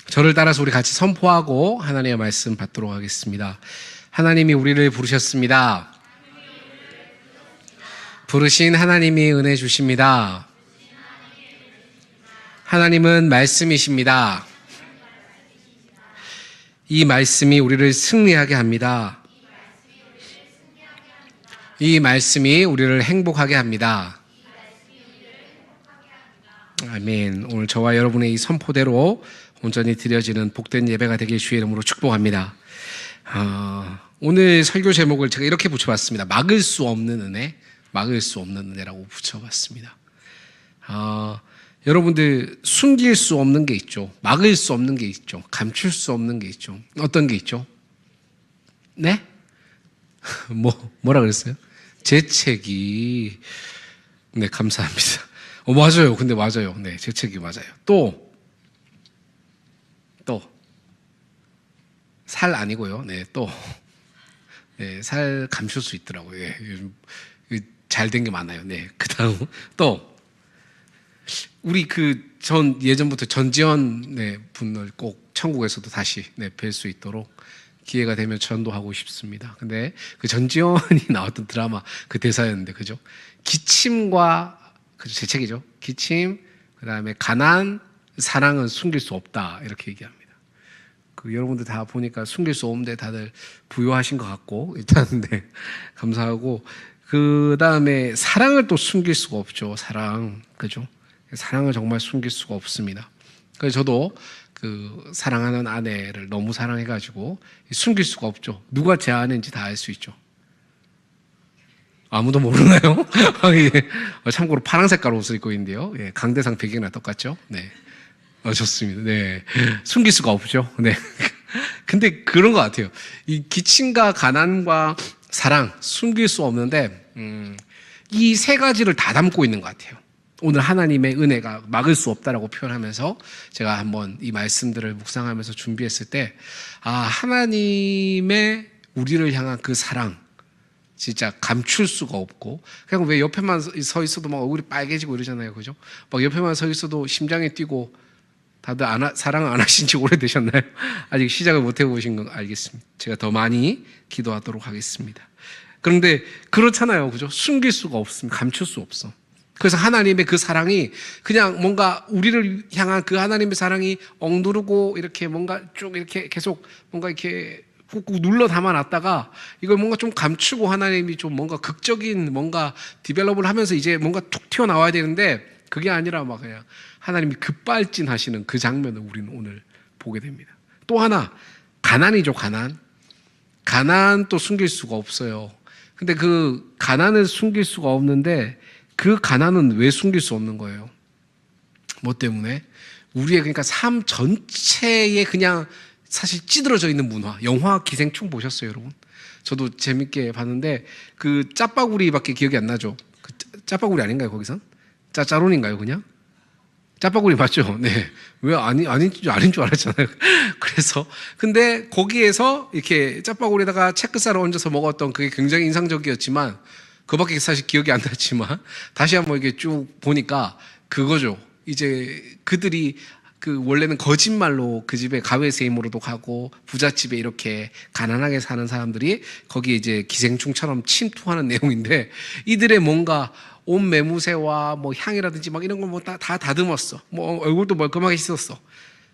저를 따라서 우리 같이 선포하고 하나님의 말씀 받도록 하겠습니다. 하나님이 우리를 부르셨습니다. 부르신 하나님이 은혜 주십니다. 하나님은 말씀이십니다. 이 말씀이 우리를 승리하게 합니다. 이 말씀이 우리를 행복하게 합니다. 아멘. 오늘 저와 여러분의 이 선포대로 온전히 드려지는 복된 예배가 되길 주의 이름으로 축복합니다. 오늘 설교 제목을 제가 이렇게 붙여봤습니다. 막을 수 없는 은혜, 막을 수 없는 은혜라고 붙여봤습니다. 여러분들 숨길 수 없는 게 있죠. 막을 수 없는 게 있죠. 감출 수 없는 게 있죠. 어떤 게 있죠? 네? 뭐라 그랬어요? 재채기. 네, 감사합니다. 맞아요. 근데 맞아요. 네, 재채기 맞아요. 또 살 아니고요. 네, 네, 살 감출 수 있더라고요. 예, 요즘 잘 된 게 많아요. 네, 그 다음 또 우리 전 예전부터 전지현 분을 꼭 천국에서도 다시 뵐 수 있도록 기회가 되면 전도하고 싶습니다. 근데 그 전지현이 나왔던 드라마 그 대사였는데, 그죠? 기침과 제 책이죠. 기침, 그 다음에 가난, 사랑은 숨길 수 없다, 이렇게 얘기합니다. 여러분들 다 보니까 숨길 수 없는데 다들 부유하신 것 같고, 일단 네, 감사하고, 그 다음에 사랑을 또 숨길 수가 없죠. 사랑, 그죠? 사랑을 정말 숨길 수가 없습니다. 그래서 저도 사랑하는 아내를 너무 사랑해가지고 숨길 수가 없죠. 누가 제 아내인지 다 알 수 있죠. 아무도 모르나요? 예. 참고로 파란 색깔 옷을 입고 있는데요. 예, 강대상 배경이랑 똑같죠? 네. 좋습니다. 네. 숨길 수가 없죠. 네. 근데 그런 것 같아요. 이 기침과 가난과 사랑, 숨길 수 없는데, 이 세 가지를 다 담고 있는 것 같아요. 오늘 하나님의 은혜가 막을 수 없다라고 표현하면서 제가 한번 이 말씀들을 묵상하면서 준비했을 때, 하나님의 우리를 향한 그 사랑, 진짜 감출 수가 없고, 그냥 왜 옆에만 서 있어도 막 얼굴이 빨개지고 이러잖아요. 그죠? 막 옆에만 서 있어도 심장이 뛰고, 다들 사랑 안 하신 지 오래되셨나요? 아직 시작을 못 해보신 건 알겠습니다. 제가 더 많이 기도하도록 하겠습니다. 그런데 그렇잖아요. 그죠? 숨길 수가 없습니다. 감출 수 없어. 그래서 하나님의 그 사랑이 그냥 뭔가 우리를 향한 그 하나님의 사랑이 엉두르고 이렇게 뭔가 쭉 이렇게 계속 뭔가 이렇게 꾹꾹 눌러 담아놨다가 이걸 뭔가 좀 감추고 하나님이 좀 뭔가 극적인 뭔가 디벨롭을 하면서 이제 뭔가 툭 튀어나와야 되는데, 그게 아니라 막 그냥 하나님이 급발진하시는 그 장면을 우리는 오늘 보게 됩니다. 또 하나, 가난이죠. 가난 또 숨길 수가 없어요. 근데 그 가난을 숨길 수가 없는데, 그 가난은 왜 숨길 수 없는 거예요? 뭐 때문에? 우리의 그러니까 삶 전체에 그냥 사실 찌들어져 있는 문화. 영화 기생충 보셨어요, 여러분? 저도 재밌게 봤는데 그 짜파구리밖에 기억이 안 나죠. 짜파구리 아닌가요, 거기선? 짜짜론인가요, 그냥? 짜파구리 맞죠? 네. 왜 아닌 줄 알았잖아요. 그래서 근데 거기에서 이렇게 짜파구리에다가 채끝살을 얹어서 먹었던 그게 굉장히 인상적이었지만, 그밖에 사실 기억이 안 났지만 다시 한번 이렇게 쭉 보니까 그거죠. 이제 그들이 원래는 거짓말로 그 집에 가외세임으로도 가고 부잣집에 이렇게 가난하게 사는 사람들이 거기에 이제 기생충처럼 침투하는 내용인데, 이들의 뭔가 온 매무새와 뭐 향이라든지 막 이런 걸 뭐 다 다듬었어. 뭐 얼굴도 멀끔하게 씻었어.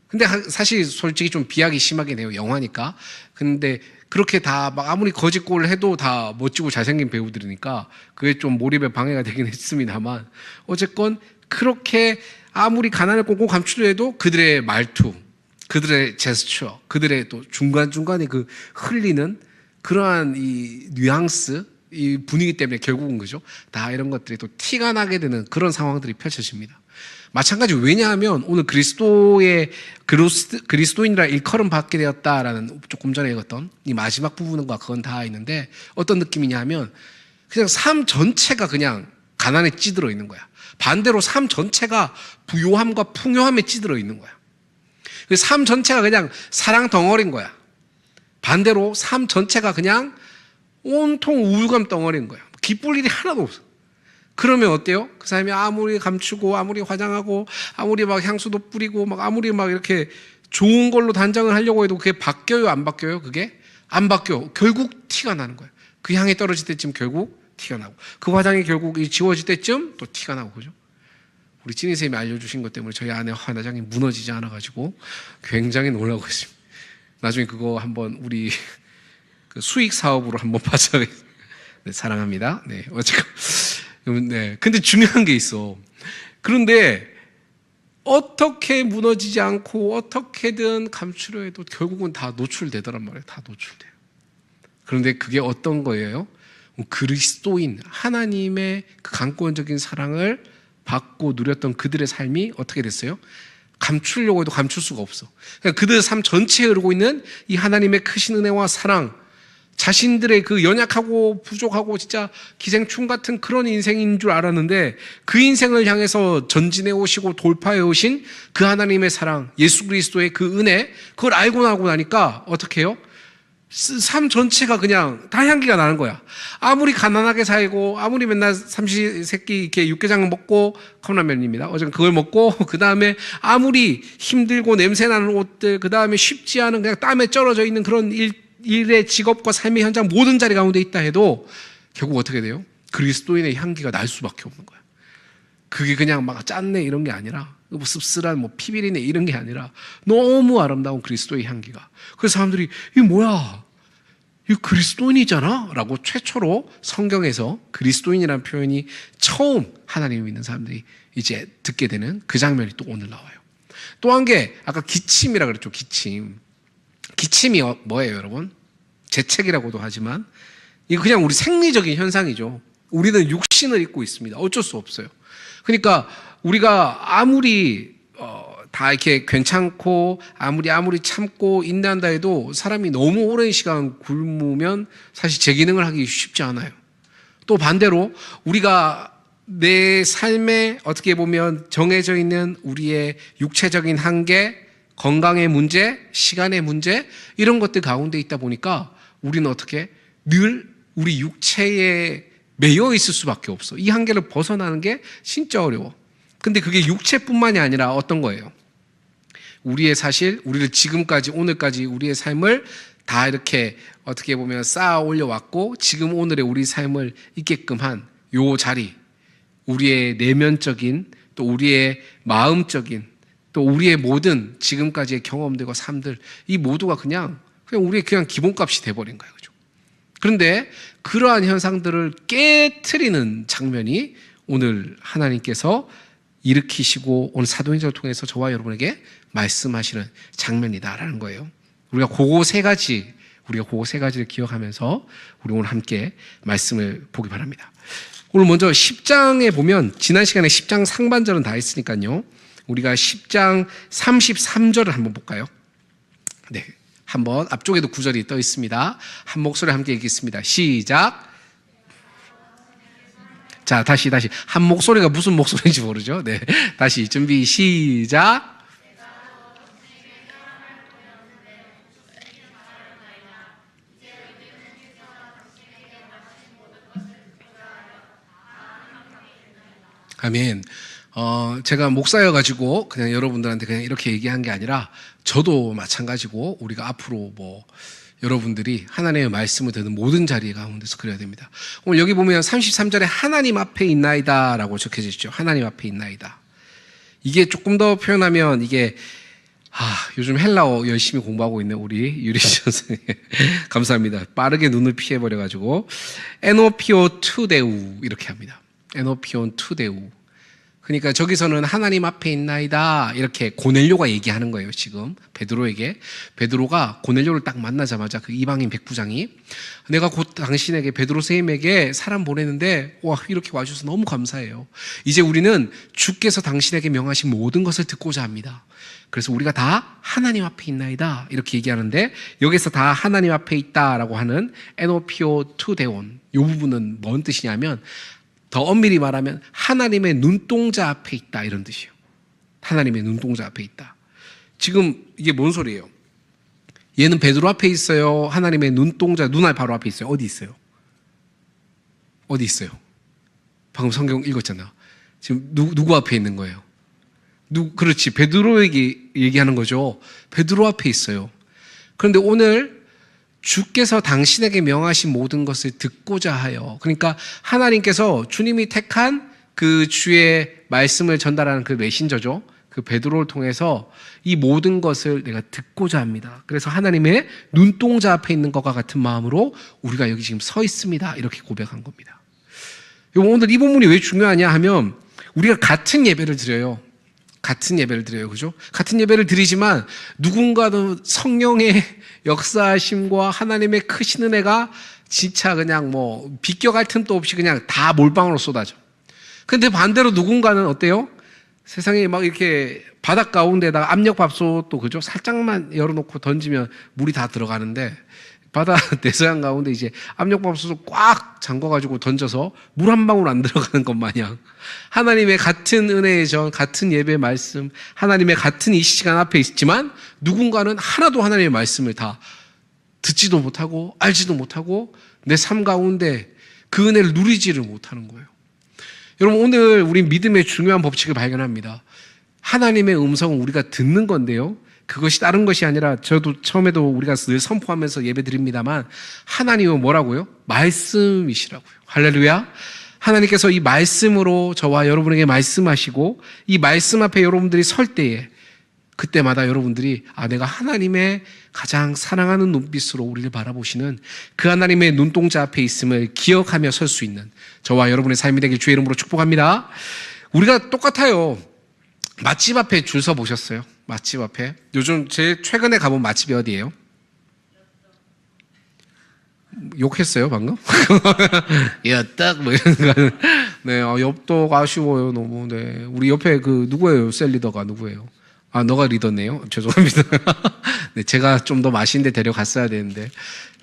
근데 사실 솔직히 좀 비하기 심하긴 해요. 영화니까. 근데 그렇게 다 막 아무리 거짓골을 해도 다 멋지고 잘생긴 배우들이니까 그게 좀 몰입에 방해가 되긴 했습니다만, 어쨌건 그렇게 아무리 가난을 꽁꽁 감추려 해도 그들의 말투, 그들의 제스처, 그들의 또 중간중간에 그 흘리는 그러한 이 뉘앙스, 이 분위기 때문에 결국은 그죠? 다 이런 것들이 또 티가 나게 되는 그런 상황들이 펼쳐집니다. 마찬가지. 왜냐하면 오늘 그리스도인이라 일컬음 받게 되었다라는 조금 전에 읽었던 이 마지막 부분과 그건 다 있는데, 어떤 느낌이냐 하면 그냥 삶 전체가 그냥 가난에 찌들어 있는 거야. 반대로 삶 전체가 부요함과 풍요함에 찌들어 있는 거야. 삶 전체가 그냥 사랑 덩어리인 거야. 반대로 삶 전체가 그냥 온통 우울감 덩어리인 거야. 기쁠 일이 하나도 없어. 그러면 어때요? 그 사람이 아무리 감추고 아무리 화장하고 아무리 막 향수도 뿌리고 막 아무리 막 이렇게 좋은 걸로 단장을 하려고 해도 그게 바뀌어요, 안 바뀌어요? 그게 안 바뀌어. 결국 티가 나는 거예요. 그 향이 떨어질 때쯤 결국 티가 나고, 그 화장이 결국 지워질 때쯤 또 티가 나고, 그죠? 우리 찐이 쌤이 알려주신 것 때문에 저희 아내 화장이 무너지지 않아가지고 굉장히 놀라고 있습니다. 나중에 그거 한번 우리 그 수익 사업으로 한번 받자. 네, 사랑합니다. 네, 어쨌든 네. 근데 중요한 게 있어. 그런데 어떻게 무너지지 않고 어떻게든 감추려 해도 결국은 다 노출되더란 말이에요. 다 노출돼요. 그런데 그게 어떤 거예요? 그리스도인 하나님의 그 강권적인 사랑을 받고 누렸던 그들의 삶이 어떻게 됐어요? 감추려고 해도 감출 수가 없어. 그러니까 그들의 삶 전체에 흐르고 있는 이 하나님의 크신 은혜와 사랑, 자신들의 그 연약하고 부족하고 진짜 기생충 같은 그런 인생인 줄 알았는데, 그 인생을 향해서 전진해 오시고 돌파해 오신 그 하나님의 사랑, 예수 그리스도의 그 은혜, 그걸 알고 나고 나니까 어떻게 해요? 삶 전체가 그냥 다 향기가 나는 거야. 아무리 가난하게 살고, 아무리 맨날 삼시세끼 이렇게 육개장 먹고, 컵라면입니다. 어제 그걸 먹고, 그 다음에 아무리 힘들고 냄새나는 옷들, 그 다음에 쉽지 않은 그냥 땀에 쩔어져 있는 그런 일의 직업과 삶의 현장 모든 자리 가운데 있다 해도 결국 어떻게 돼요? 그리스도인의 향기가 날 수밖에 없는 거야. 그게 그냥 막 짠내 이런 게 아니라, 뭐 씁쓸한 뭐 피비린내 이런 게 아니라 너무 아름다운 그리스도의 향기가. 그래서 사람들이 이게 뭐야? 이 그리스도인이잖아? 라고 최초로 성경에서 그리스도인이라는 표현이 처음 하나님을 믿는 사람들이 이제 듣게 되는 그 장면이 또 오늘 나와요. 또 한 게 아까 기침이라 그랬죠. 기침. 기침이 뭐예요, 여러분? 재채기라고도 하지만 이거 그냥 우리 생리적인 현상이죠. 우리는 육신을 입고 있습니다. 어쩔 수 없어요. 그러니까 우리가 아무리 다 이렇게 괜찮고 아무리 참고 인내한다 해도 사람이 너무 오랜 시간 굶으면 사실 재기능을 하기 쉽지 않아요. 또 반대로 우리가 내 삶에 어떻게 보면 정해져 있는 우리의 육체적인 한계, 건강의 문제, 시간의 문제, 이런 것들 가운데 있다 보니까 우리는 어떻게 늘 우리 육체에 매여 있을 수밖에 없어. 이 한계를 벗어나는 게 진짜 어려워. 근데 그게 육체뿐만이 아니라 어떤 거예요? 우리의 사실, 우리를 지금까지, 오늘까지 우리의 삶을 다 이렇게 어떻게 보면 쌓아 올려왔고, 지금 오늘의 우리 삶을 있게끔 한 요 자리, 우리의 내면적인, 또 우리의 마음적인, 또 우리의 모든 지금까지의 경험들과 삶들, 이 모두가 그냥 우리의 그냥 기본값이 돼버린 거예요. 그죠? 그런데 그러한 현상들을 깨트리는 장면이 오늘 하나님께서 일으키시고 오늘 사도행전을 통해서 저와 여러분에게 말씀하시는 장면이다라는 거예요. 우리가 그거 세 가지를 기억하면서 우리 오늘 함께 말씀을 보기 바랍니다. 오늘 먼저 10장에 보면 지난 시간에 10장 상반절은 다 했으니까요. 우리가 10장 33절을 한번 볼까요? 네, 한번 앞쪽에도 구절이 떠 있습니다. 한 목소리 함께 읽겠습니다. 시작. 자, 다시 한 목소리가 무슨 목소리인지 모르죠? 네, 다시 준비 시작. 아멘. 제가 목사여가지고 그냥 여러분들한테 그냥 이렇게 얘기한 게 아니라 저도 마찬가지고 우리가 앞으로 여러분들이 하나님의 말씀을 듣는 모든 자리 가운데서 그래야 됩니다. 오늘 여기 보면 33절에 하나님 앞에 있나이다 라고 적혀져 있죠. 하나님 앞에 있나이다. 이게 조금 더 표현하면 이게 요즘 헬라어 열심히 공부하고 있는 우리 유리 선생님 감사합니다. 빠르게 눈을 피해버려가지고 에노피오 투데우 이렇게 합니다. 에노피온 투데우. 그러니까 저기서는 하나님 앞에 있나이다 이렇게 고넬료가 얘기하는 거예요. 지금 베드로에게. 베드로가 고넬료를 딱 만나자마자 그 이방인 백부장이 내가 곧 당신에게 베드로 선생님에게 사람 보내는데 와 이렇게 와주셔서 너무 감사해요. 이제 우리는 주께서 당신에게 명하신 모든 것을 듣고자 합니다. 그래서 우리가 다 하나님 앞에 있나이다 이렇게 얘기하는데 여기서 다 하나님 앞에 있다라고 하는 에노피오 투데온 이 부분은 뭔 뜻이냐면 더 엄밀히 말하면 하나님의 눈동자 앞에 있다 이런 뜻이에요. 하나님의 눈동자 앞에 있다. 지금 이게 뭔 소리예요? 얘는 베드로 앞에 있어요? 하나님의 눈동자 눈알 바로 앞에 있어요? 어디 있어요? 어디 있어요? 방금 성경 읽었잖아. 지금 누구 앞에 있는 거예요? 그렇지. 베드로에게 얘기하는 거죠. 베드로 앞에 있어요. 그런데 오늘 주께서 당신에게 명하신 모든 것을 듣고자 하여, 그러니까 하나님께서 주님이 택한 그 주의 말씀을 전달하는 그 메신저죠. 그 베드로를 통해서 이 모든 것을 내가 듣고자 합니다. 그래서 하나님의 눈동자 앞에 있는 것과 같은 마음으로 우리가 여기 지금 서 있습니다. 이렇게 고백한 겁니다. 오늘 이 본문이 왜 중요하냐 하면 우리가 같은 예배를 드려요. 같은 예배를 드려요. 그죠? 같은 예배를 드리지만 누군가는 성령의 역사하심과 하나님의 크신 은혜가 진짜 그냥 뭐 비껴갈 틈도 없이 그냥 다 몰빵으로 쏟아져. 근데 반대로 누군가는 어때요? 세상에 막 이렇게 바닷 가운데다가 압력밥솥도 그죠? 살짝만 열어놓고 던지면 물이 다 들어가는데 바다 대서양 가운데 이제 압력밥솥을 꽉 잠궈가지고 던져서 물 한 방울 안 들어가는 것 마냥 하나님의 같은 은혜의 전, 같은 예배 말씀, 하나님의 같은 이 시간 앞에 있지만 누군가는 하나도 하나님의 말씀을 다 듣지도 못하고 알지도 못하고 내 삶 가운데 그 은혜를 누리지를 못하는 거예요. 여러분, 오늘 우리 믿음의 중요한 법칙을 발견합니다. 하나님의 음성은 우리가 듣는 건데요, 그것이 다른 것이 아니라, 저도 처음에도 우리가 늘 선포하면서 예배 드립니다만, 하나님은 뭐라고요? 말씀이시라고요. 할렐루야. 하나님께서 이 말씀으로 저와 여러분에게 말씀하시고 이 말씀 앞에 여러분들이 설 때에 그때마다 여러분들이 내가 하나님의 가장 사랑하는 눈빛으로 우리를 바라보시는 그 하나님의 눈동자 앞에 있음을 기억하며 설 수 있는 저와 여러분의 삶이 되길 주의 이름으로 축복합니다. 우리가 똑같아요. 맛집 앞에 줄 서 보셨어요? 맛집 앞에. 요즘 제 최근에 가본 맛집이 어디예요? 욕했어요 방금? 엽떡 뭐 이런 거. 네, 엽떡 아쉬워요 너무. 네, 우리 옆에 그 누구예요? 셀 리더가 누구예요? 너가 리더네요. 죄송합니다. 네, 제가 좀 더 맛있는 데 데려갔어야 되는데.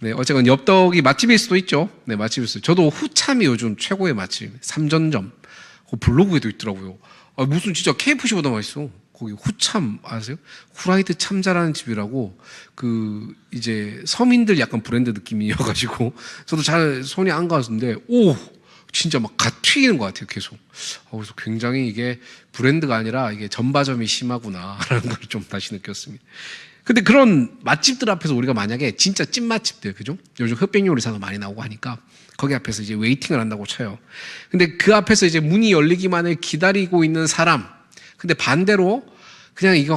네, 어쨌건 엽떡이 맛집일 수도 있죠. 네, 맛집일 수도. 저도 후참이 요즘 최고의 맛집. 삼전점. 블로그에도 있더라고요. 무슨 진짜 KFC보다 맛있어. 거기 후참 아세요? 후라이드 참 잘하는 집이라고, 그 이제 서민들 약간 브랜드 느낌이어가지고 저도 잘 손이 안 갔는데 진짜 막 갓 튀기는 것 같아요 계속. 그래서 굉장히 이게 브랜드가 아니라 이게 전바점이 심하구나라는 걸 좀 다시 느꼈습니다. 근데 그런 맛집들 앞에서 우리가 만약에 진짜 찐 맛집들, 그죠? 요즘 흑백 요리사도 많이 나오고 하니까 거기 앞에서 이제 웨이팅을 한다고 쳐요. 근데 그 앞에서 이제 문이 열리기만을 기다리고 있는 사람. 근데 반대로 그냥 이거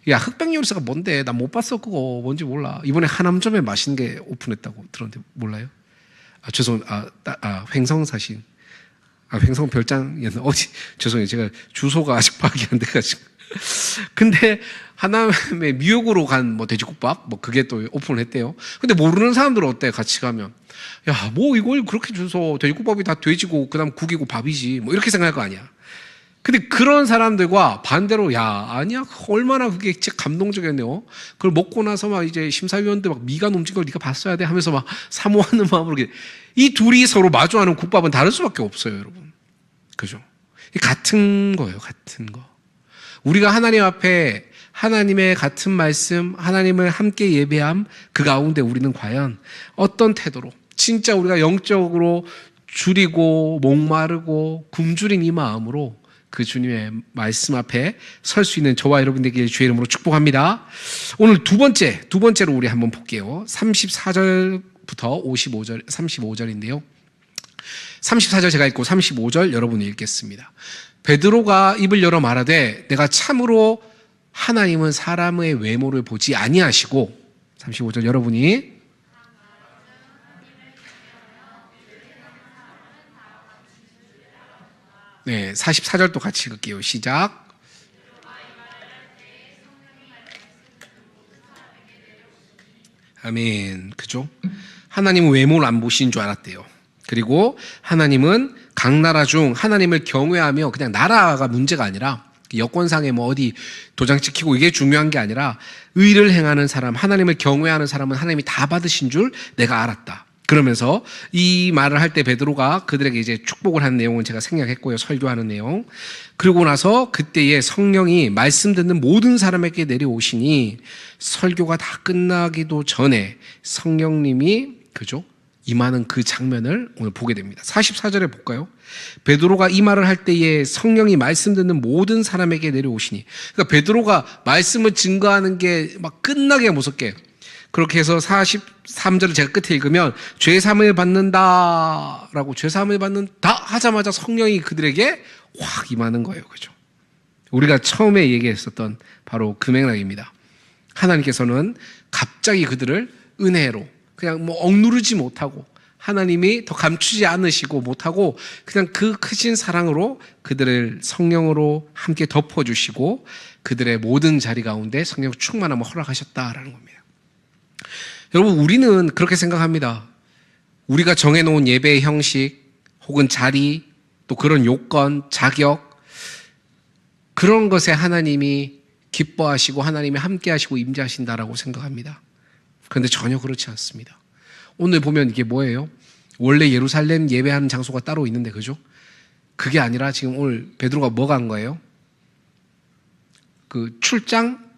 야, 흑백 요리사가 뭔데? 나 못 봤어. 그거 뭔지 몰라. 이번에 하남점에 맛있는 게 오픈했다고 들었는데 몰라요? 횡성 사신. 횡성 별장이었나? 죄송해요. 제가 주소가 아직 파악이 안 돼가지고. 근데 하남에 미역으로 간 뭐 돼지국밥 그게 또 오픈을 했대요. 근데 모르는 사람들은 어때? 같이 가면 야, 뭐 이걸 그렇게 줘서 돼지국밥이 다 돼지고 그다음 국이고 밥이지 뭐 이렇게 생각할 거 아니야. 근데 그런 사람들과 반대로 아니야, 얼마나 그게 진짜 감동적이었네요. 그걸 먹고 나서 막 이제 심사위원들 막 미가 넘친 걸 네가 봤어야 돼 하면서 막 사모하는 마음으로 이 둘이 서로 마주하는 국밥은 다를 수밖에 없어요, 여러분. 그죠? 같은 거예요, 같은 거. 우리가 하나님 앞에 하나님의 같은 말씀, 하나님을 함께 예배함, 그 가운데 우리는 과연 어떤 태도로, 진짜 우리가 영적으로 줄이고 목마르고 굶주린 이 마음으로 그 주님의 말씀 앞에 설 수 있는 저와 여러분들에게 주의 이름으로 축복합니다. 오늘 두 번째로 우리 한번 볼게요. 34절부터 55절, 35절인데요. 34절 제가 읽고 35절 여러분이 읽겠습니다. 베드로가 입을 열어 말하되 내가 참으로 하나님은 사람의 외모를 보지 아니하시고, 35절 여러분이 네, 44절도 같이 읽을게요. 시작. 아멘. 그죠? 하나님은 외모를 안 보시는 줄 알았대요. 그리고 하나님은 각 나라 중 하나님을 경외하며, 그냥 나라가 문제가 아니라 여권상에 뭐 어디 도장 찍히고 이게 중요한 게 아니라 의를 행하는 사람, 하나님을 경외하는 사람은 하나님이 다 받으신 줄 내가 알았다. 그러면서 이 말을 할 때 베드로가 그들에게 이제 축복을 한 내용은 제가 생략했고요. 설교하는 내용. 그러고 나서 그때에 성령이 말씀 듣는 모든 사람에게 내려오시니 설교가 다 끝나기도 전에 성령님이, 그죠? 임하는 그 장면을 오늘 보게 됩니다. 44절에 볼까요? 베드로가 이 말을 할 때에 성령이 말씀 듣는 모든 사람에게 내려오시니, 그러니까 베드로가 말씀을 증거하는 게 막 끝나게 무섭게, 그렇게 해서 43절을 제가 끝에 읽으면 죄사함을 받는다라고, 죄사함을 받는다 하자마자 성령이 그들에게 확 임하는 거예요. 그죠? 우리가 처음에 얘기했었던 바로 그 맥락입니다. 하나님께서는 갑자기 그들을 은혜로 그냥 뭐 억누르지 못하고, 하나님이 더 감추지 않으시고 못하고, 그냥 그 크신 사랑으로 그들을 성령으로 함께 덮어주시고 그들의 모든 자리 가운데 성령 충만함을 허락하셨다라는 겁니다. 여러분, 우리는 그렇게 생각합니다. 우리가 정해놓은 예배의 형식 혹은 자리, 또 그런 요건, 자격, 그런 것에 하나님이 기뻐하시고 하나님이 함께 하시고 임재하신다라고 생각합니다. 그런데 전혀 그렇지 않습니다. 오늘 보면 이게 뭐예요? 원래 예루살렘 예배하는 장소가 따로 있는데, 그죠? 그게 아니라 지금 오늘 베드로가 뭐가 한 거예요? 그 출장,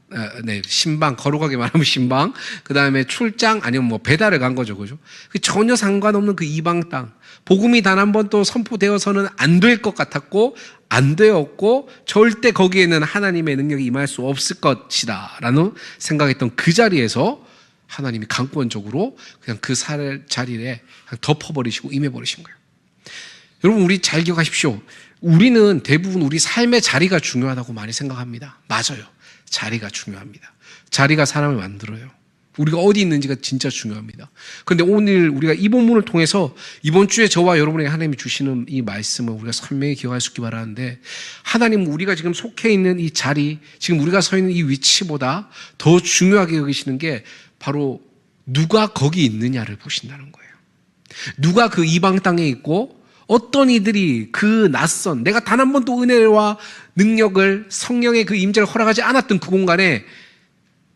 신방, 거룩하게 말하면 신방, 그 다음에 출장, 아니면 뭐 배달을 간 거죠. 그죠? 전혀 상관없는 그 이방 땅, 복음이 단 한 번 또 선포되어서는 안 될 것 같았고, 안 되었고, 절대 거기에는 하나님의 능력이 임할 수 없을 것이다 라는 생각했던 그 자리에서 하나님이 강권적으로 그냥 그 자리에 그냥 덮어버리시고 임해버리신 거예요. 여러분, 우리 잘 기억하십시오. 우리는 대부분 우리 삶의 자리가 중요하다고 많이 생각합니다. 맞아요. 자리가 중요합니다. 자리가 사람을 만들어요. 우리가 어디 있는지가 진짜 중요합니다. 그런데 오늘 우리가 이 본문을 통해서 이번 주에 저와 여러분에게 하나님이 주시는 이 말씀을 우리가 선명히 기억할 수 있기 바라는데, 하나님은 우리가 지금 속해 있는 이 자리, 지금 우리가 서 있는 이 위치보다 더 중요하게 여기시는 게 바로 누가 거기 있느냐를 보신다는 거예요. 누가 그 이방 땅에 있고 어떤 이들이 그 낯선, 내가 단 한 번도 은혜와 능력을, 성령의 그 임재를 허락하지 않았던 그 공간에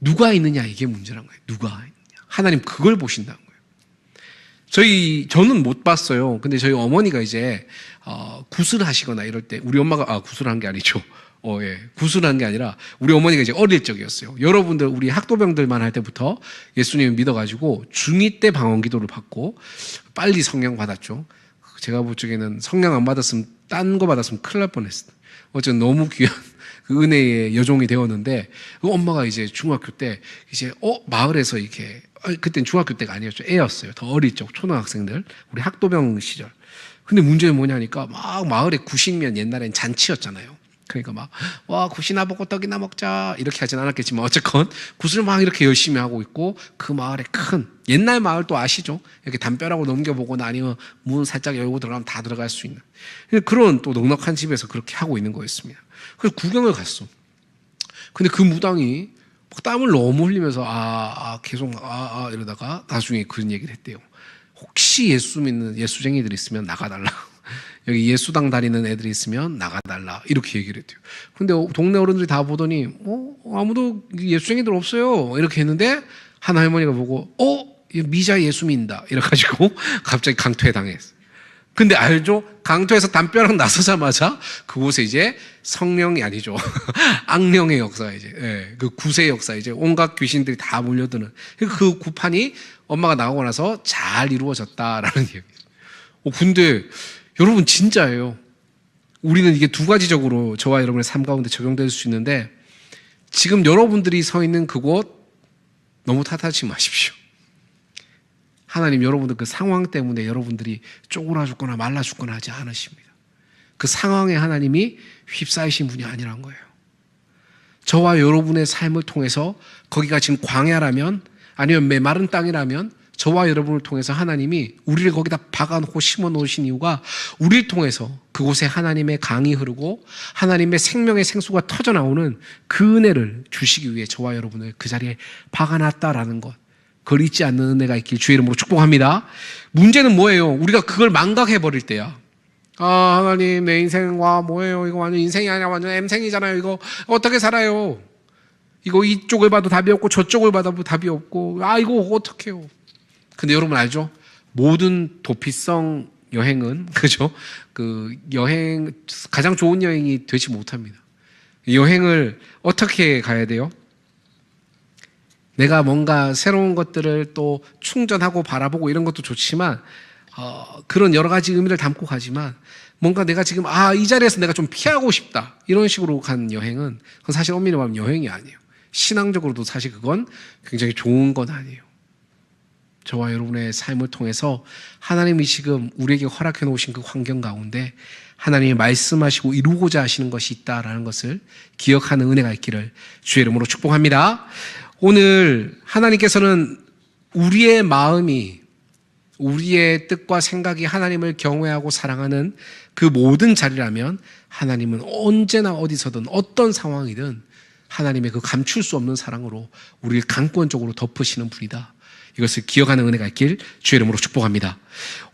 누가 있느냐, 이게 문제란 거예요. 누가 있느냐. 하나님 그걸 보신다는 거예요. 저는 못 봤어요. 근데 저희 어머니가 이제 구슬을 하시거나 이럴 때, 우리 엄마가 구슬을 한 게 아니죠. 구슬을 한 게 아니라 우리 어머니가 이제 어릴 적이었어요. 여러분들, 우리 학도병들만 할 때부터 예수님을 믿어가지고 중2 때 방언 기도를 받고 빨리 성령 받았죠. 제가 볼 적에는 성령 안 받았으면, 딴 거 받았으면 큰일 날 뻔했어요. 어쨌든 너무 귀한 그 은혜의 여종이 되었는데, 그 엄마가 이제 중학교 때 이제 마을에서 이렇게, 그때는 중학교 때가 아니었죠. 애였어요. 더 어릴 적 초등학생들, 우리 학도병 시절. 근데 문제는 뭐냐니까, 막 마을에 구식면, 옛날엔 잔치였잖아요. 그러니까 막, 와, 굿이나 먹고 떡이나 먹자 이렇게 하진 않았겠지만 어쨌건 굿을 막 이렇게 열심히 하고 있고, 그 마을에 큰, 옛날 마을 또 아시죠? 이렇게 담벼락으로 넘겨보거나 아니면 문 살짝 열고 들어가면 다 들어갈 수 있는 그런 또 넉넉한 집에서 그렇게 하고 있는 거였습니다. 그래서 구경을 갔어. 근데 그 무당이 막 땀을 너무 흘리면서 계속 이러다가 나중에 그런 얘기를 했대요. 혹시 예수 믿는 예수쟁이들 있으면 나가달라. 여기 예수당 다니는 애들이 있으면 나가달라. 이렇게 얘기를 했대요. 근데 동네 어른들이 다 보더니 아무도 예수쟁이들 없어요. 이렇게 했는데 한 할머니가 보고 미자 예수 믿는다. 이래가지고 갑자기 강퇴 당했어요. 근데 알죠? 강토에서 담벼락 나서자마자 그곳에 이제 성령이 아니죠. 악령의 역사, 이제, 그 구세의 역사, 이제 온갖 귀신들이 다 몰려드는 그 구판이 엄마가 나오고 나서 잘 이루어졌다라는 얘기예요. 근데 여러분, 진짜예요. 우리는 이게 두 가지적으로 저와 여러분의 삶 가운데 적용될 수 있는데, 지금 여러분들이 서 있는 그곳 너무 탓하지 마십시오. 하나님 여러분들 그 상황 때문에 여러분들이 쪼그라 죽거나 말라 죽거나 하지 않으십니다. 그 상황에 하나님이 휩싸이신 분이 아니란 거예요. 저와 여러분의 삶을 통해서, 거기가 지금 광야라면 아니면 메마른 땅이라면, 저와 여러분을 통해서 하나님이 우리를 거기다 박아놓고 심어놓으신 이유가, 우리를 통해서 그곳에 하나님의 강이 흐르고 하나님의 생명의 생수가 터져나오는 그 은혜를 주시기 위해 저와 여러분을 그 자리에 박아놨다라는 것, 그걸 잊지 않는 은혜가 있길 주의 이름으로 축복합니다. 문제는 뭐예요? 우리가 그걸 망각해버릴 때야. 하나님, 내 인생과 뭐예요? 이거 완전 인생이 아니라 완전 M생이잖아요. 이거 어떻게 살아요? 이거 이쪽을 봐도 답이 없고 저쪽을 봐도 답이 없고, 이거 어떻게 해요? 근데 여러분 알죠? 모든 도피성 여행은, 그죠? 그 여행, 가장 좋은 여행이 되지 못합니다. 여행을 어떻게 가야 돼요? 내가 뭔가 새로운 것들을 또 충전하고 바라보고 이런 것도 좋지만 그런 여러 가지 의미를 담고 가지만 뭔가 내가 지금 이 자리에서 내가 좀 피하고 싶다 이런 식으로 간 여행은 그건 사실 엄밀히 말하면 여행이 아니에요. 신앙적으로도 사실 그건 굉장히 좋은 건 아니에요. 저와 여러분의 삶을 통해서 하나님이 지금 우리에게 허락해 놓으신 그 환경 가운데 하나님이 말씀하시고 이루고자 하시는 것이 있다라는 것을 기억하는 은혜가 있기를 주의 이름으로 축복합니다. 오늘 하나님께서는 우리의 마음이 우리의 뜻과 생각이 하나님을 경외하고 사랑하는 그 모든 자리라면 하나님은 언제나 어디서든 어떤 상황이든 하나님의 그 감출 수 없는 사랑으로 우리를 강권적으로 덮으시는 분이다. 이것을 기억하는 은혜가 있길 주의 이름으로 축복합니다.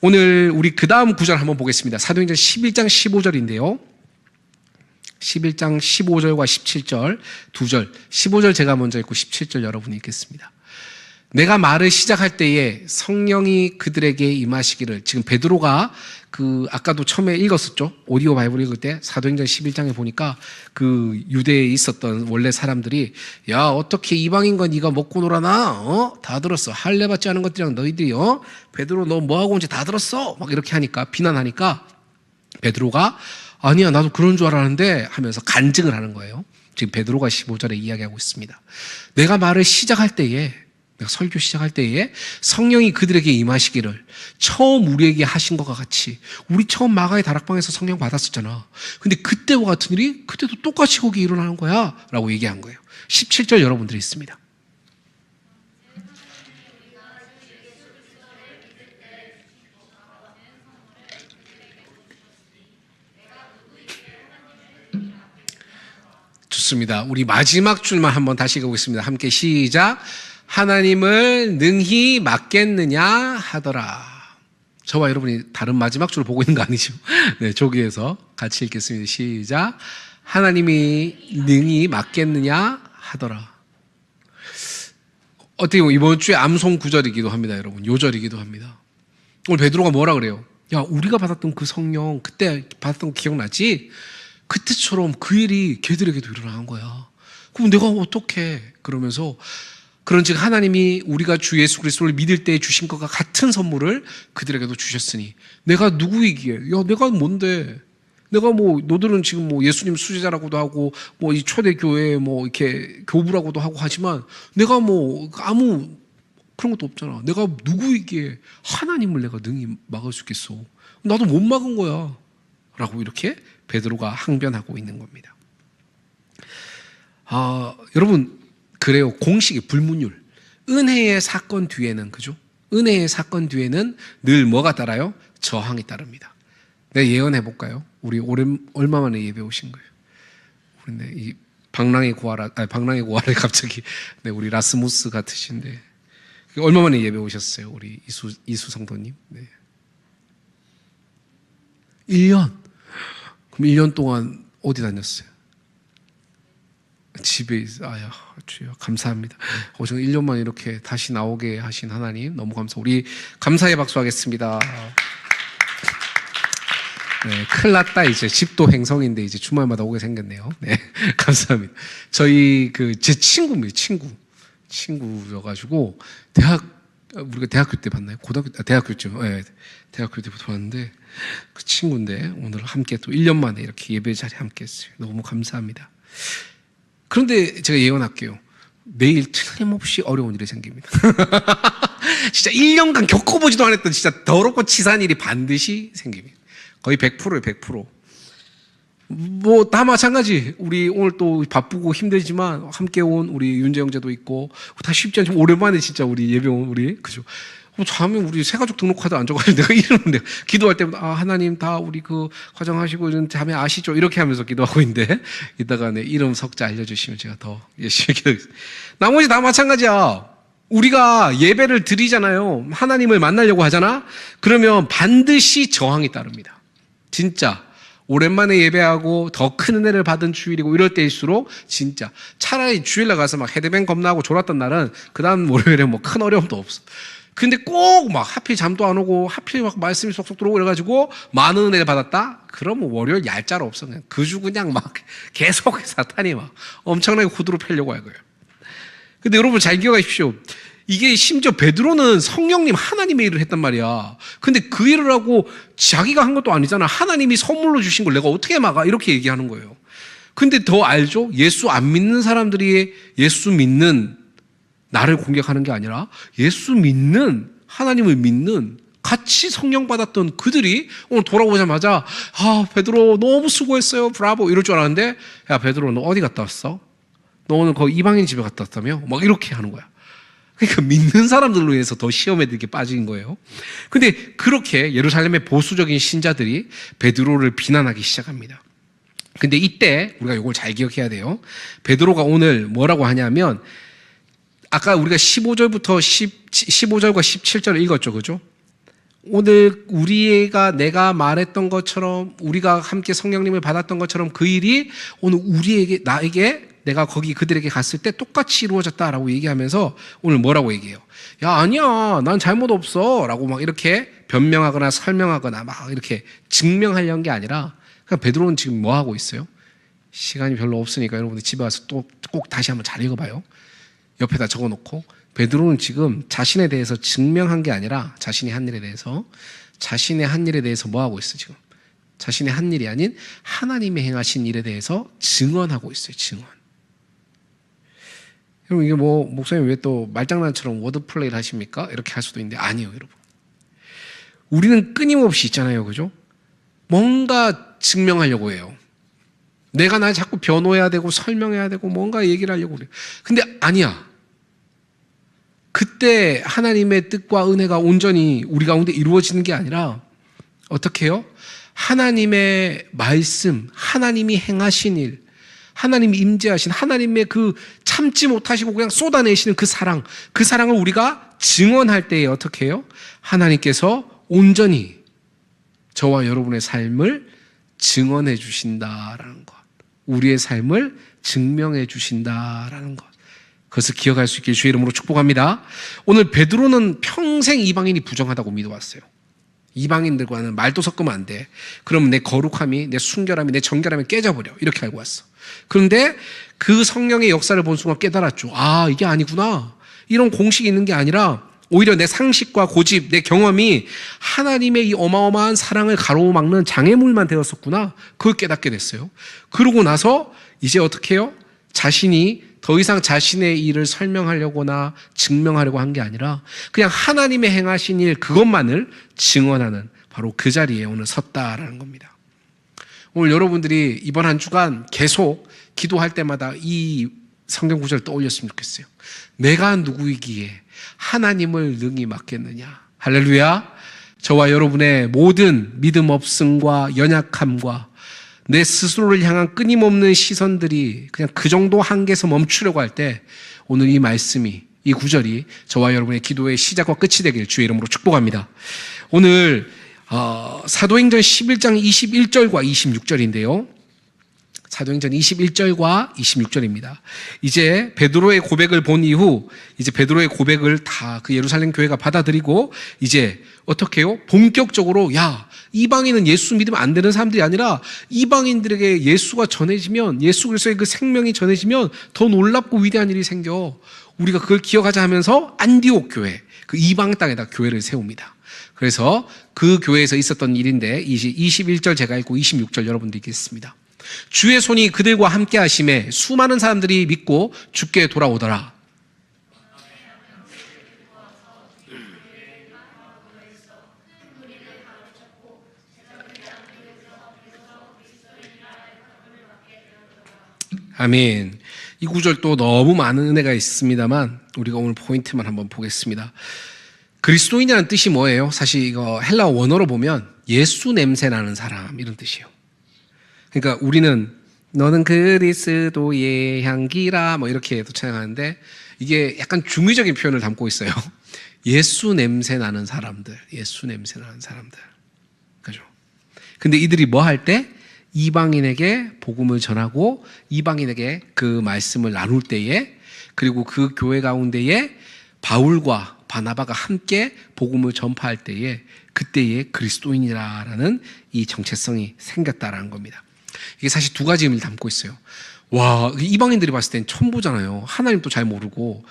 오늘 우리 그 다음 구절 한번 보겠습니다. 사도행전 11장 15절인데요. 11장 15절과 17절 두 절, 15절 제가 먼저 읽고 17절 여러분이 읽겠습니다. 내가 말을 시작할 때에 성령이 그들에게 임하시기를. 지금 베드로가 아까도 처음에 읽었었죠. 오디오 바이블 읽을 때 사도행전 11장에 보니까 그 유대에 있었던 원래 사람들이 야 어떻게 이방인과 네가 먹고 놀아나? 다 들었어. 할례 받지 않은 것들이랑 너희들이 베드로 너 뭐하고 온지 다 들었어. 막 이렇게 하니까 비난하니까 베드로가 아니야 나도 그런 줄 알았는데 하면서 간증을 하는 거예요. 지금 베드로가 15절에 이야기하고 있습니다. 내가 말을 시작할 때에 내가 설교 시작할 때에 성령이 그들에게 임하시기를 처음 우리에게 하신 것과 같이 우리 처음 마가의 다락방에서 성령 받았었잖아. 근데 그때와 같은 일이 그때도 똑같이 거기 일어나는 거야 라고 얘기한 거예요. 17절 여러분들이 있습니다. 좋습니다. 우리 마지막 줄만 한번 다시 읽어보겠습니다. 함께 시작. 하나님을 능히 맡겠느냐 하더라. 저와 여러분이 다른 마지막 줄을 보고 있는 거 아니죠? 네, 저기에서 같이 읽겠습니다. 시작. 하나님이 능히 맡겠느냐 하더라. 어떻게 보면 이번 주에 암송 구절이기도 합니다, 여러분. 요절이기도 합니다. 오늘 베드로가 뭐라 그래요? 야, 우리가 받았던 그 성령 그때 받았던 거 기억나지? 그때처럼 그 일이 걔들에게도 일어난 거야. 그럼 내가 어떻게? 그러면서 그런즉 하나님이 우리가 주 예수 그리스도를 믿을 때 주신 것과 같은 선물을 그들에게도 주셨으니 내가 누구이기에? 야, 내가 뭔데? 내가 너들은 지금 예수님 수제자라고도 하고 이 초대 교회 이렇게 교부라고도 하고 하지만 내가 아무 그런 것도 없잖아. 내가 누구이기에 하나님을 내가 능히 막을 수 있겠어? 나도 못 막은 거야. 라고 이렇게 베드로가 항변하고 있는 겁니다. 여러분 그래요. 공식이 불문율. 은혜의 사건 뒤에는 그죠? 은혜의 사건 뒤에는 늘 뭐가 따라요? 저항이 따릅니다. 네, 예언해 볼까요? 우리 얼마 만에 예배 오신 거예요? 우리 이 방랑의 고아를 갑자기 우리 라스무스 같으신데 얼마 만에 예배 오셨어요? 우리 이수 성도님. 네. 1년. 그럼 1년 동안 어디 다녔어요? 집에 있어. 주여 감사합니다. 저는 1년 만에 이렇게 다시 나오게 하신 하나님 너무 감사. 우리 감사의 박수 하겠습니다. 네, 큰일 났다. 이제 집도 행성인데 이제 주말마다 오게 생겼네요. 네, 감사합니다. 저희 제 친구입니다. 친구여가지고 우리가 대학교 때 봤나요? 대학교죠. 네, 대학교 때부터 봤는데 그 친구인데 오늘 함께 또 1년 만에 이렇게 예배 자리에 함께 했어요. 너무 감사합니다. 그런데 제가 예언할게요. 내일 틀림없이 어려운 일이 생깁니다. 진짜 1년간 겪어보지도 않았던 진짜 더럽고 치사한 일이 반드시 생깁니다. 거의 100%예요, 100%. 다 마찬가지. 우리 오늘 또 바쁘고 힘들지만 함께 온 우리 윤재 형제도 있고 다 쉽지 않지만 오랜만에 진짜 우리 예배 온 우리 그죠? 다음에 우리 새가족 등록카드 안 줘가지고 내가 이러는데 기도할 때마다 하나님 다 우리 화장하시고 이런 자매 아시죠? 이렇게 하면서 기도하고 있는데 이따가 내 이름 석자 알려주시면 제가 더 열심히 기도하겠습니다. 나머지 다 마찬가지야. 우리가 예배를 드리잖아요. 하나님을 만나려고 하잖아. 그러면 반드시 저항이 따릅니다. 진짜 오랜만에 예배하고 더 큰 은혜를 받은 주일이고 이럴 때일수록 진짜 차라리 주일날 가서 막 헤드뱅 겁나고 졸았던 날은 그 다음 월요일에 큰 어려움도 없어. 근데 꼭 하필 잠도 안 오고 하필 말씀이 쏙쏙 들어오고 이래가지고 많은 은혜를 받았다? 그러면 월요일 얄짤 없어. 그냥 계속 사탄이 엄청나게 후드로 패려고 할 거예요. 근데 여러분 잘 기억하십시오. 이게 심지어 베드로는 성령님 하나님의 일을 했단 말이야. 근데 그 일을 하고 자기가 한 것도 아니잖아. 하나님이 선물로 주신 걸 내가 어떻게 막아? 이렇게 얘기하는 거예요. 근데 더 알죠? 예수 안 믿는 사람들이 예수 믿는 나를 공격하는 게 아니라 예수 믿는 하나님을 믿는 같이 성령 받았던 그들이 오늘 돌아오자마자 베드로 너무 수고했어요. 브라보 이럴 줄 알았는데 야 베드로 너 어디 갔다 왔어? 너 오늘 거기 이방인 집에 갔다 왔다며? 막 이렇게 하는 거야. 그러니까 믿는 사람들로 인해서 더 시험에 들게 빠진 거예요. 근데 그렇게 예루살렘의 보수적인 신자들이 베드로를 비난하기 시작합니다. 근데 이때 우리가 이걸 잘 기억해야 돼요. 베드로가 오늘 뭐라고 하냐면 아까 우리가 15절과 17절을 읽었죠. 그죠? 오늘 내가 말했던 것처럼 우리가 함께 성령님을 받았던 것처럼 그 일이 오늘 나에게 내가 거기 그들에게 갔을 때 똑같이 이루어졌다라고 얘기하면서 오늘 뭐라고 얘기해요? 야 아니야 난 잘못 없어 라고 막 이렇게 변명하거나 설명하거나 막 이렇게 증명하려는 게 아니라 그냥 베드로는 지금 뭐 하고 있어요? 시간이 별로 없으니까 여러분들 집에 와서 또 꼭 다시 한번 잘 읽어봐요. 옆에다 적어놓고 베드로는 지금 자신에 대해서 증명한 게 아니라 자신의 한 일에 대해서 뭐 하고 있어 지금? 자신의 한 일이 아닌 하나님이 행하신 일에 대해서 증언하고 있어요. 증언. 여러분 이게 뭐 목사님 왜 또 말장난처럼 워드 플레이를 하십니까? 이렇게 할 수도 있는데 아니에요 여러분. 우리는 끊임없이 있잖아요. 그죠? 뭔가 증명하려고 해요. 내가 날 자꾸 변호해야 되고 설명해야 되고 뭔가 얘기를 하려고 그래요. 근데 아니야. 그때 하나님의 뜻과 은혜가 온전히 우리 가운데 이루어지는 게 아니라 어떻게 해요? 하나님의 말씀, 하나님이 행하신 일, 하나님이 임재하신 하나님의 그 참지 못하시고 그냥 쏟아내시는 그 사랑을 우리가 증언할 때에 어떻게 해요? 하나님께서 온전히 저와 여러분의 삶을 증언해 주신다라는 것. 우리의 삶을 증명해 주신다라는 것. 그것을 기억할 수 있게 주의 이름으로 축복합니다. 오늘 베드로는 평생 이방인이 부정하다고 믿어왔어요. 이방인들과는 말도 섞으면 안 돼. 그러면 내 거룩함이, 내 순결함이, 내 정결함이 깨져버려. 이렇게 알고 왔어. 그런데 그 성령의 역사를 본 순간 깨달았죠. 이게 아니구나. 이런 공식이 있는 게 아니라 오히려 내 상식과 고집, 내 경험이 하나님의 이 어마어마한 사랑을 가로막는 장애물만 되었었구나. 그걸 깨닫게 됐어요. 그러고 나서 이제 어떻게 해요? 자신이 더 이상 자신의 일을 설명하려거나 증명하려고 한 게 아니라 그냥 하나님의 행하신 일 그것만을 증언하는 바로 그 자리에 오늘 섰다라는 겁니다. 오늘 여러분들이 이번 한 주간 계속 기도할 때마다 이 성경 구절을 떠올렸으면 좋겠어요. 내가 누구이기에 하나님을 능히 맡겠느냐. 할렐루야. 저와 여러분의 모든 믿음 없음과 연약함과 내 스스로를 향한 끊임없는 시선들이 그냥 그 정도 한계에서 멈추려고 할 때 오늘 이 말씀이, 이 구절이 저와 여러분의 기도의 시작과 끝이 되길 주의 이름으로 축복합니다. 오늘 사도행전 11장 21절과 26절인데요. 사도행전 21절과 26절입니다. 이제 베드로의 고백을 본 이후 이제 베드로의 고백을 다 그 예루살렘 교회가 받아들이고 이제 어떻게 해요? 본격적으로 이방인은 예수 믿으면 안 되는 사람들이 아니라 이방인들에게 예수가 전해지면 예수 그리스도의 그 생명이 전해지면 더 놀랍고 위대한 일이 생겨. 우리가 그걸 기억하자 하면서 안디옥 교회, 그 이방 땅에다 교회를 세웁니다. 그래서 그 교회에서 있었던 일인데 21절 제가 읽고 26절 여러분들 읽겠습니다. 주의 손이 그들과 함께 하심에 수많은 사람들이 믿고 주께 돌아오더라. 아멘. 이 구절 또 너무 많은 은혜가 있습니다만 우리가 오늘 포인트만 한번 보겠습니다. 그리스도인이라는 뜻이 뭐예요? 사실 이거 헬라어 원어로 보면 예수 냄새 나는 사람 이런 뜻이에요. 그러니까 우리는 너는 그리스도의 향기라 뭐 이렇게도 찬양하는데 이게 약간 중의적인 표현을 담고 있어요. 예수 냄새 나는 사람들, 예수 냄새 나는 사람들. 그죠? 근데 이들이 뭐 할 때? 이방인에게 복음을 전하고 이방인에게 그 말씀을 나눌 때에 그리고 그 교회 가운데에 바울과 바나바가 함께 복음을 전파할 때에 그때에 그리스도인이라는 이 정체성이 생겼다라는 겁니다. 이게 사실 두 가지 의미를 담고 있어요. 와, 이방인들이 봤을 땐 처음 보잖아요. 하나님도 잘 모르고.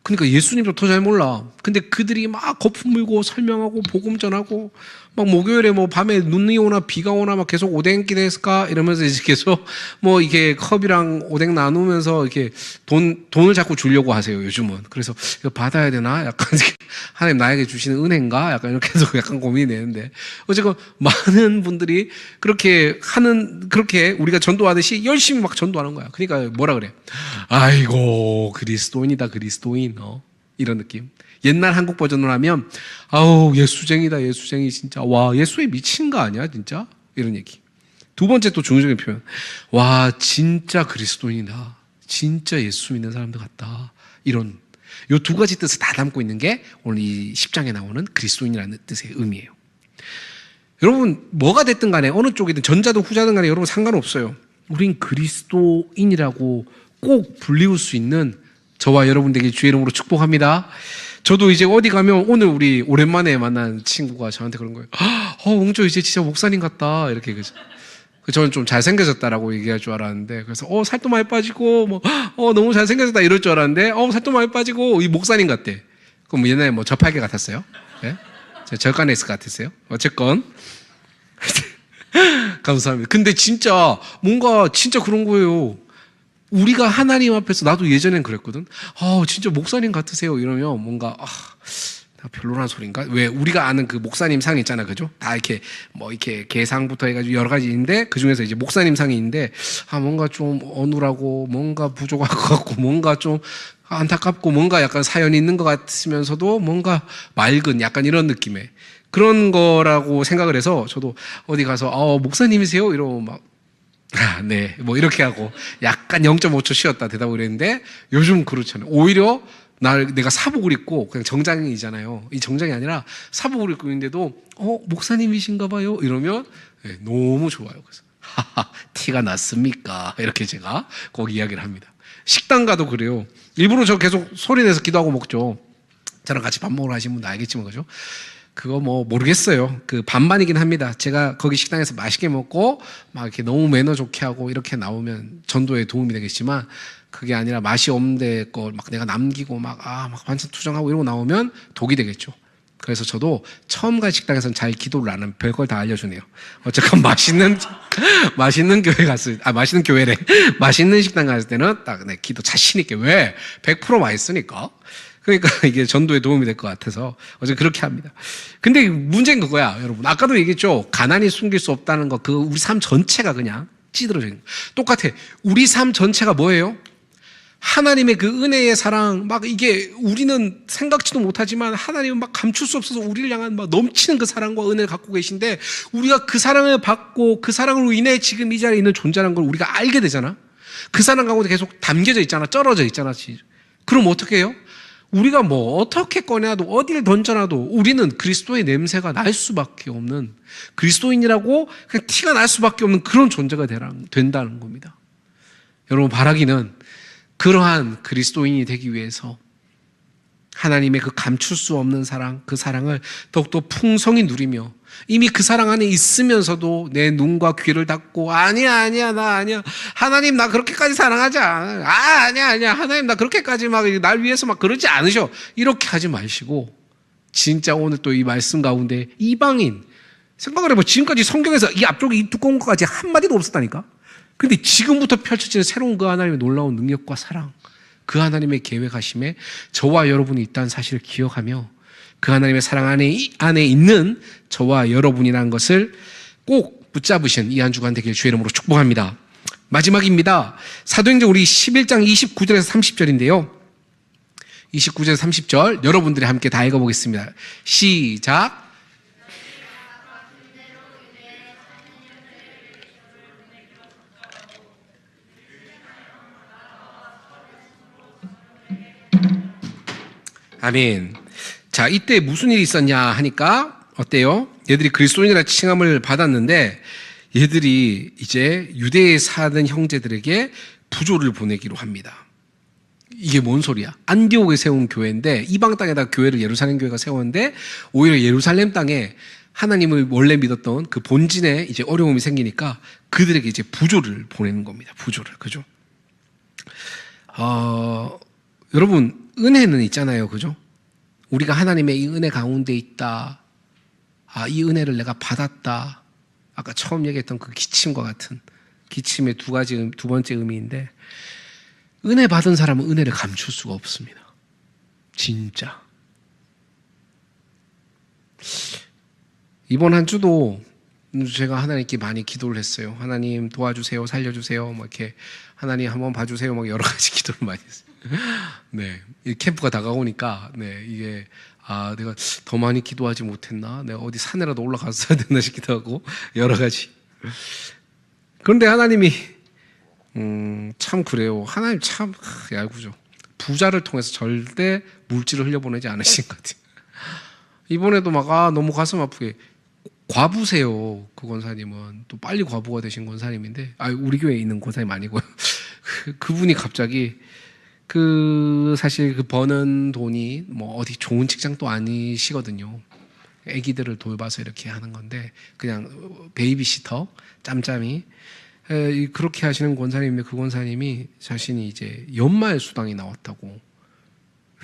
그러니까 예수님도 더 잘 몰라. 근데 그들이 막 거품 물고 설명하고 복음 전하고 막 목요일에 뭐 밤에 눈이 오나 비가 오나 막 계속 오뎅 기대했을까 이러면서 이제 계속 뭐 이게 컵이랑 오뎅 나누면서 이렇게 돈을 자꾸 주려고 하세요, 요즘은. 그래서 이거 받아야 되나? 약간 하나님 나에게 주시는 은혜인가? 약간 이렇게 해서 약간 고민이 되는데. 어쨌건 많은 분들이 그렇게 우리가 전도하듯이 열심히 막 전도하는 거야. 그러니까 뭐라 그래? 아이고, 그리스도인이다, 그리스도인. 이런 느낌. 옛날 한국 버전으로 하면, 아우, 예수쟁이다, 예수쟁이, 진짜. 와, 예수에 미친 거 아니야, 진짜? 이런 얘기. 두 번째 또 중요한 표현. 와, 진짜 그리스도인이다. 진짜 예수 믿는 사람들 같다. 이런. 요 두 가지 뜻을 다 담고 있는 게 오늘 이 10장에 나오는 그리스도인이라는 뜻의 의미예요. 여러분, 뭐가 됐든 간에, 어느 쪽이든 전자든 후자든 간에 여러분 상관없어요. 우린 그리스도인이라고 꼭 불리울 수 있는 저와 여러분들에게 주의 이름으로 축복합니다. 저도 이제 어디 가면 오늘 우리 오랜만에 만난 친구가 저한테 그런 거예요. 웅조 이제 진짜 목사님 같다. 이렇게 그죠. 저는 좀 잘생겨졌다라고 얘기할 줄 알았는데, 그래서 살도 많이 빠지고 뭐 너무 잘생겨졌다 이럴 줄 알았는데 살도 많이 빠지고 이 목사님 같대. 그럼 뭐 옛날에 뭐 저팔계 같았어요? 네? 절간에 있을 것 같았어요? 어쨌건 감사합니다. 근데 진짜 뭔가 진짜 그런 거예요. 우리가 하나님 앞에서, 나도 예전엔 그랬거든. 진짜 목사님 같으세요. 이러면 뭔가, 별로란 소린가? 왜, 우리가 아는 그 목사님 상 있잖아. 그죠? 다 이렇게, 이렇게 계상부터 해가지고 여러 가지 있는데, 그 중에서 이제 목사님 상이 있는데, 뭔가 좀 어눌하고, 뭔가 부족할 것 같고, 뭔가 좀 안타깝고, 뭔가 약간 사연이 있는 것 같으면서도, 뭔가 맑은 약간 이런 느낌의 그런 거라고 생각을 해서, 저도 어디 가서, 목사님이세요? 이러고 막, 네. 뭐 이렇게 하고 약간 0.5초 쉬었다 대답을 했는데, 요즘 그렇잖아요. 오히려 내가 사복을 입고 그냥 정장이잖아요. 이 정장이 아니라 사복을 입고 있는데도 목사님이신가 봐요. 이러면 네, 너무 좋아요. 그래서 티가 났습니까? 이렇게 제가 꼭 이야기를 합니다. 식당 가도 그래요. 일부러 저 계속 소리 내서 기도하고 먹죠. 저랑 같이 밥 먹으러 가신 분도 알겠지만, 그죠? 그거 뭐 모르겠어요. 그 반반이긴 합니다. 제가 거기 식당에서 맛있게 먹고 막 이렇게 너무 매너 좋게 하고 이렇게 나오면 전도에 도움이 되겠지만, 그게 아니라 맛이 없는데 걸 막 내가 남기고 막 반찬 투정하고 이러고 나오면 독이 되겠죠. 그래서 저도 처음 간 식당에서는 잘 기도를 안 하면 별걸 다 알려주네요. 어쨌건 맛있는 교회 갔을 맛있는 교회래. 맛있는 식당 갔을 때는 딱 기도 자신 있게. 왜? 100% 맛있으니까. 그러니까 이게 전도에 도움이 될 것 같아서 어제 그렇게 합니다. 근데 문제는 그거야, 여러분. 아까도 얘기했죠. 가난이 숨길 수 없다는 거. 우리 삶 전체가 그냥 찌들어져 있는 거. 똑같아. 우리 삶 전체가 뭐예요? 하나님의 그 은혜의 사랑, 막 이게 우리는 생각지도 못하지만 하나님은 막 감출 수 없어서 우리를 향한 막 넘치는 그 사랑과 은혜를 갖고 계신데, 우리가 그 사랑을 받고 그 사랑으로 인해 지금 이 자리에 있는 존재라는 걸 우리가 알게 되잖아. 그 사랑 가운데 계속 담겨져 있잖아. 쩔어져 있잖아. 그럼 어떻게 해요? 우리가 뭐 어떻게 꺼내도 어디를 던져놔도 우리는 그리스도의 냄새가 날 수밖에 없는, 그리스도인이라고 그냥 티가 날 수밖에 없는 그런 존재가 된다는 겁니다. 여러분, 바라기는 그러한 그리스도인이 되기 위해서 하나님의 그 감출 수 없는 사랑, 그 사랑을 더욱더 풍성히 누리며, 이미 그 사랑 안에 있으면서도 내 눈과 귀를 닫고 아니야 나 아니야, 하나님 나 그렇게까지 사랑하지 않아, 아니야 하나님 나 그렇게까지 막 날 위해서 막 그러지 않으셔, 이렇게 하지 마시고, 진짜 오늘 또 이 말씀 가운데 이방인 생각을 해봐. 지금까지 성경에서 이 앞쪽에 이 두꺼운 것까지 한마디도 없었다니까. 근데 지금부터 펼쳐지는 새로운 그 하나님의 놀라운 능력과 사랑, 그 하나님의 계획하심에 저와 여러분이 있다는 사실을 기억하며, 그 하나님의 사랑 안에 있는 저와 여러분이라는 것을 꼭 붙잡으신 이 한 주간 되길 주의 이름으로 축복합니다. 마지막입니다. 사도행전 우리 11장 29절에서 30절인데요. 29절에서 30절 여러분들이 함께 다 읽어보겠습니다. 시작. 아멘. 자, 이때 무슨 일이 있었냐 하니까 어때요? 얘들이 그리스도인이라 칭함을 받았는데, 얘들이 이제 유대에 사는 형제들에게 부조를 보내기로 합니다. 이게 뭔 소리야? 안디옥에 세운 교회인데, 이방 땅에다 교회를 예루살렘 교회가 세웠는데, 오히려 예루살렘 땅에 하나님을 원래 믿었던 그 본진에 이제 어려움이 생기니까 그들에게 이제 부조를 보내는 겁니다. 부조를. 그죠? 여러분 은혜는 있잖아요, 그죠? 우리가 하나님의 이 은혜 가운데 있다. 이 은혜를 내가 받았다. 아까 처음 얘기했던 그 기침과 같은 기침의 두 번째 의미인데, 은혜 받은 사람은 은혜를 감출 수가 없습니다. 진짜. 이번 한 주도 제가 하나님께 많이 기도를 했어요. 하나님 도와주세요, 살려주세요, 뭐 이렇게 하나님 한번 봐주세요, 막 여러 가지 기도를 많이 했어요. 네, 이 캠프가 다가오니까 이게 내가 더 많이 기도하지 못했나? 내가 어디 산에라도 올라갔어야 됐나 싶기도 하고 여러 가지. 그런데 하나님이 참 그래요. 하나님 참 얄궂죠. 부자를 통해서 절대 물질을 흘려보내지 않으신 것 같아요. 이번에도 막 너무 가슴 아프게 과부세요. 그 권사님은 또 빨리 과부가 되신 권사님인데, 우리 교회에 있는 권사님 아니고요. 그분이 갑자기 사실 버는 돈이 뭐 어디 좋은 직장도 아니시거든요. 아기들을 돌봐서 이렇게 하는 건데 그냥 베이비시터 짬짬이 그렇게 하시는 권사님인데, 그 권사님이 자신이 이제 연말 수당이 나왔다고.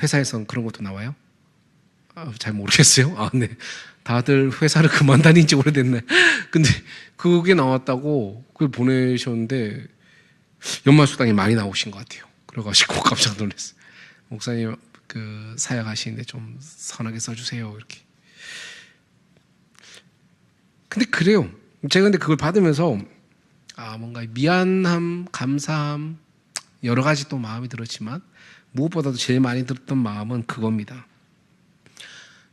회사에선 그런 것도 나와요? 잘 모르겠어요. 네. 다들 회사를 그만 다닌 지 오래됐네. 근데 그게 나왔다고 그걸 보내셨는데 연말 수당이 많이 나오신 것 같아요. 그래가지고 깜짝 놀랐어요. 목사님 사역 하시는데 좀 선하게 써주세요, 이렇게. 근데 그래요. 제가 근데 그걸 받으면서 뭔가 미안함, 감사함, 여러 가지 또 마음이 들었지만 무엇보다도 제일 많이 들었던 마음은 그겁니다.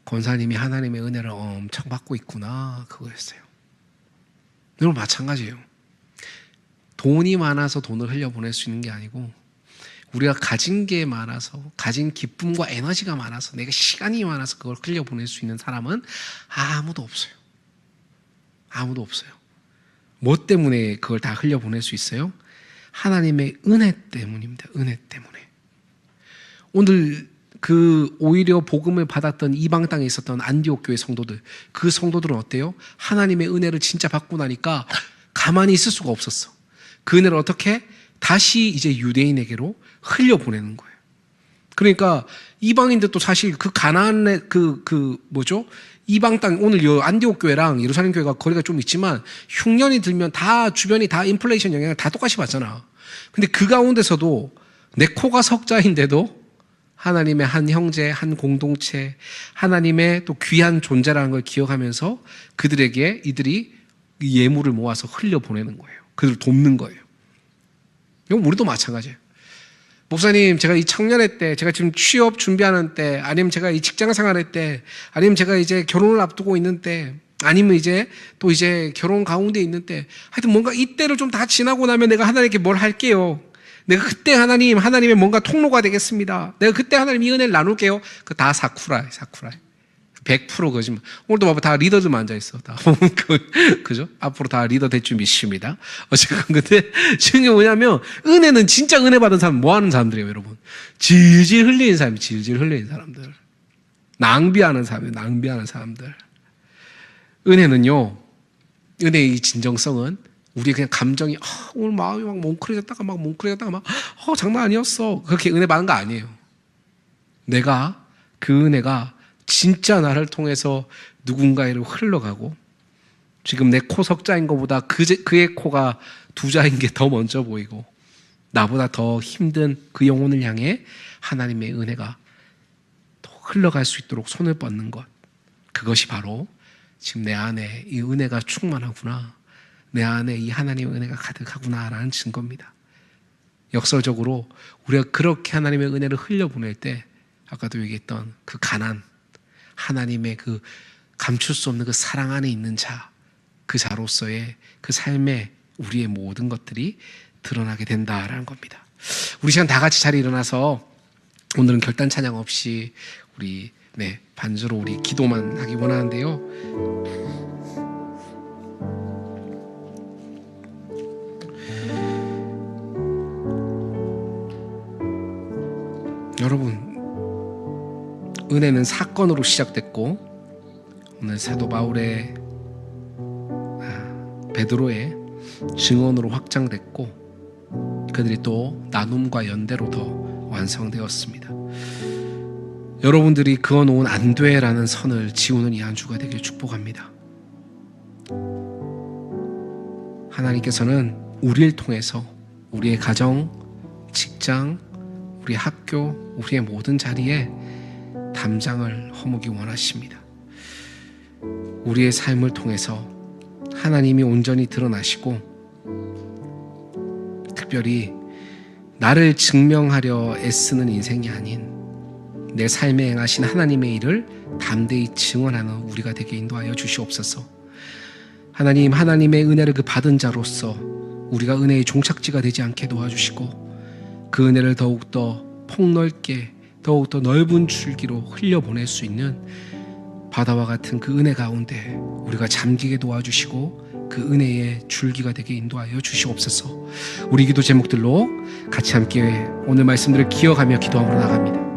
권사님이 하나님의 은혜를 엄청 받고 있구나, 그거였어요. 여러분 마찬가지예요. 돈이 많아서 돈을 흘려보낼 수 있는 게 아니고, 우리가 가진 게 많아서, 가진 기쁨과 에너지가 많아서, 내가 시간이 많아서 그걸 흘려보낼 수 있는 사람은 아무도 없어요. 아무도 없어요. 뭐 때문에 그걸 다 흘려보낼 수 있어요? 하나님의 은혜 때문입니다. 은혜 때문에. 오늘 오히려 복음을 받았던 이방 땅에 있었던 안디옥 교회 성도들, 그 성도들은 어때요? 하나님의 은혜를 진짜 받고 나니까 가만히 있을 수가 없었어. 그 은혜를 어떻게? 다시 이제 유대인에게로 흘려보내는 거예요. 그러니까 이방인들도 사실 가나안의 뭐죠? 이방 땅, 오늘 안디옥 교회랑 예루살렘 교회가 거리가 좀 있지만 흉년이 들면 다 주변이 다 인플레이션 영향을 다 똑같이 받잖아. 근데 그 가운데서도 내 코가 석자인데도 하나님의 한 형제, 한 공동체, 하나님의 또 귀한 존재라는 걸 기억하면서 그들에게 이들이 예물을 모아서 흘려보내는 거예요. 그들을 돕는 거예요. 이건 우리도 마찬가지예요. 목사님, 제가 이 청년회 때, 제가 지금 취업 준비하는 때, 아니면 제가 이 직장 생활할 때, 아니면 제가 이제 결혼을 앞두고 있는 때, 아니면 이제 또 이제 결혼 가운데 있는 때, 하여튼 뭔가 이때를 좀 다 지나고 나면 내가 하나님께 뭘 할게요. 내가 그때 하나님의 뭔가 통로가 되겠습니다. 내가 그때 하나님 이 은혜를 나눌게요. 그 다 사쿠라예요. 100% 거짓말. 오늘도 봐봐, 다 리더들만 앉아있어. 다. 그죠? 앞으로 다 리더 될 줄 믿습니다. 어쨌든, 근데 중요한 게 뭐냐면, 은혜는 진짜 은혜 받은 사람, 뭐 하는 사람들이에요, 여러분? 질질 흘리는 사람이, 질질 흘리는 사람들. 낭비하는 사람들. 은혜는요, 은혜의 이 진정성은 우리의 그냥 감정이, 오늘 마음이 막 뭉클해졌다가 장난 아니었어. 그렇게 은혜 받은 거 아니에요. 그 은혜가 진짜 나를 통해서 누군가에로 흘러가고, 지금 내 코 석자인 것보다 그의 코가 두 자인 게 더 먼저 보이고, 나보다 더 힘든 그 영혼을 향해 하나님의 은혜가 더 흘러갈 수 있도록 손을 뻗는 것. 그것이 바로 지금 내 안에 이 은혜가 충만하구나, 내 안에 이 하나님의 은혜가 가득하구나라는 증거입니다. 역설적으로 우리가 그렇게 하나님의 은혜를 흘려보낼 때, 아까도 얘기했던 그 가난, 하나님의 그 감출 수 없는 그 사랑 안에 있는 자, 그 자로서의 그 삶에 우리의 모든 것들이 드러나게 된다라는 겁니다. 우리 시간 다 같이 자리에 일어나서 오늘은 결단 찬양 없이 우리 반주로 우리 기도만 하기 원하는데요. 여러분, 은혜는 사건으로 시작됐고, 오늘 사도 바울의 베드로의 증언으로 확장됐고, 그들이 또 나눔과 연대로 더 완성되었습니다. 여러분들이 그어놓은 안 돼라는 선을 지우는 이 한 주가 되길 축복합니다. 하나님께서는 우리를 통해서 우리의 가정, 직장, 우리 학교, 우리의 모든 자리에 담장을 허무기 원하십니다. 우리의 삶을 통해서 하나님이 온전히 드러나시고 특별히 나를 증명하려 애쓰는 인생이 아닌 내 삶에 행하신 하나님의 일을 담대히 증언하는 우리가 되게 인도하여 주시옵소서. 하나님, 하나님의 은혜를 그 받은 자로서 우리가 은혜의 종착지가 되지 않게 도와주시고 그 은혜를 더욱더 폭넓게 더욱더 넓은 줄기로 흘려보낼 수 있는 바다와 같은 그 은혜 가운데 우리가 잠기게 도와주시고 그 은혜의 줄기가 되게 인도하여 주시옵소서. 우리 기도 제목들로 같이 함께 오늘 말씀들을 기억하며 기도함으로 나갑니다.